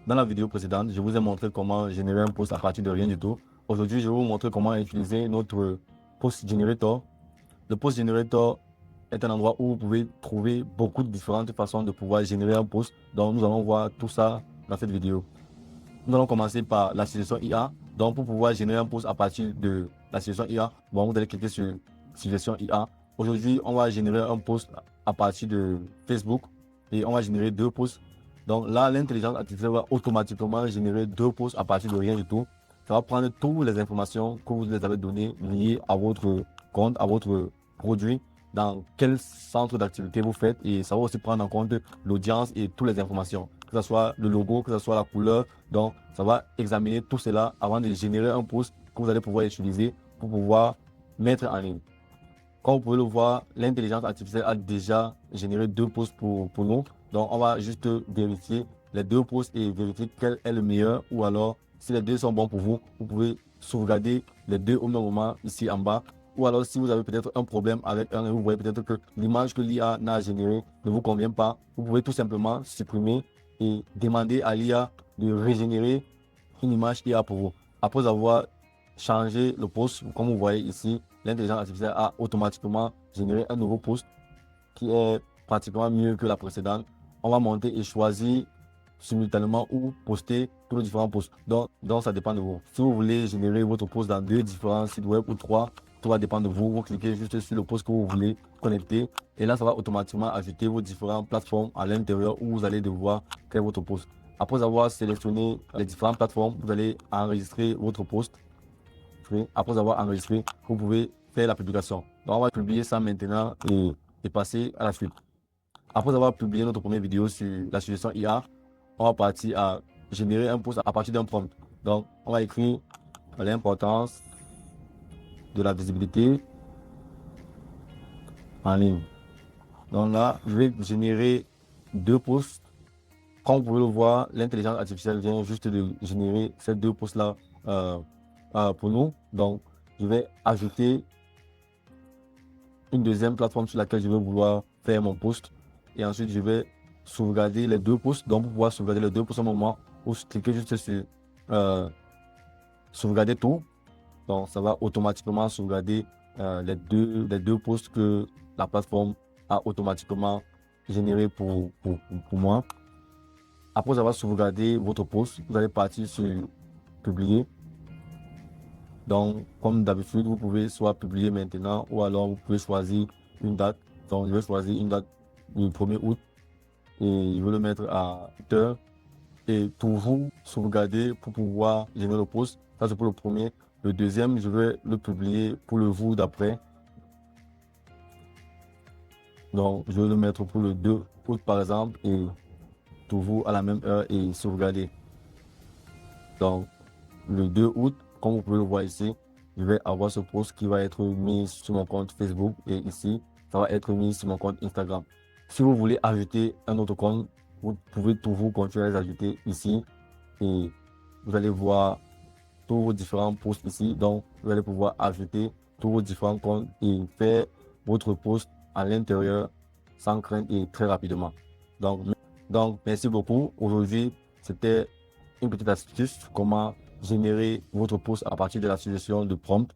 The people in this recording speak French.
Dans la vidéo précédente, je vous ai montré comment générer un post à partir de rien du tout. Aujourd'hui, je vais vous montrer comment utiliser notre Post Generator. Le Post Generator est un endroit où vous pouvez trouver beaucoup de différentes façons de pouvoir générer un post. Donc, nous allons voir tout ça dans cette vidéo. Nous allons commencer par la suggestion IA. Donc, pour pouvoir générer un post à partir de la suggestion IA, bon, vous allez cliquer sur suggestion IA. Aujourd'hui, on va générer un post à partir de Facebook et on va générer 2 posts. Donc là, l'intelligence artificielle va automatiquement générer 2 posts à partir de rien du tout. Ça va prendre toutes les informations que vous les avez données liées à votre compte, à votre produit, dans quel centre d'activité vous faites, et ça va aussi prendre en compte l'audience et toutes les informations, que ce soit le logo, que ce soit la couleur. Donc ça va examiner tout cela avant de générer un post que vous allez pouvoir utiliser pour pouvoir mettre en ligne. Comme vous pouvez le voir, l'intelligence artificielle a déjà généré 2 posts pour nous. Donc, on va juste vérifier les 2 posts et vérifier quel est le meilleur, ou alors, si les 2 sont bons pour vous, vous pouvez sauvegarder les 2 au même moment ici en bas. Ou alors, si vous avez peut-être un problème avec un et vous voyez peut-être que l'image que l'IA n'a générée ne vous convient pas, vous pouvez tout simplement supprimer et demander à l'IA de régénérer une image IA pour vous. Après avoir changé le post, comme vous voyez ici, l'intelligence artificielle a automatiquement généré un nouveau post qui est pratiquement mieux que la précédente. On va monter et choisir simultanément ou poster tous les différents posts. Donc ça dépend de vous. Si vous voulez générer votre post dans 2 différents sites web ou 3, tout va dépendre de vous. Vous cliquez juste sur le post que vous voulez connecter et là, ça va automatiquement ajouter vos différentes plateformes à l'intérieur où vous allez devoir créer votre post. Après avoir sélectionné les différentes plateformes, vous allez enregistrer votre post. Après avoir enregistré, vous pouvez faire la publication. Donc, on va publier ça maintenant et passer à la suite. Après avoir publié notre première vidéo sur la suggestion IA, on va partir à générer un post à partir d'un prompt. Donc, on va écrire l'importance de la visibilité en ligne. Donc là, je vais générer 2 posts. Comme vous pouvez le voir, l'intelligence artificielle vient juste de générer ces 2 posts-là pour nous. Donc, je vais ajouter une deuxième plateforme sur laquelle je vais vouloir faire mon post. Et ensuite, je vais sauvegarder les 2 posts. Donc, pour pouvoir sauvegarder les 2 posts au moment où je clique juste sur sauvegarder tout. Donc, ça va automatiquement sauvegarder les deux posts que la plateforme a automatiquement généré pour moi. Après avoir sauvegardé votre post, vous allez partir sur publier. Donc, comme d'habitude, vous pouvez soit publier maintenant ou alors vous pouvez choisir une date. Donc, je vais choisir une date du 1er août et je vais le mettre à 8 heures. Et toujours sauvegarder pour pouvoir générer le post. Ça, c'est pour le premier. Le deuxième, je vais le publier pour le jour d'après. Donc, je vais le mettre pour le 2 août, par exemple, et toujours à la même heure et sauvegarder. Donc, le 2 août, comme vous pouvez le voir ici, je vais avoir ce post qui va être mis sur mon compte Facebook et ici, ça va être mis sur mon compte Instagram. Si vous voulez ajouter un autre compte, vous pouvez toujours continuer à les ajouter ici et vous allez voir tous vos différents posts ici. Donc, vous allez pouvoir ajouter tous vos différents comptes et faire votre post à l'intérieur sans crainte et très rapidement. Donc merci beaucoup. Aujourd'hui, c'était une petite astuce comment générer votre post à partir de la suggestion de prompt.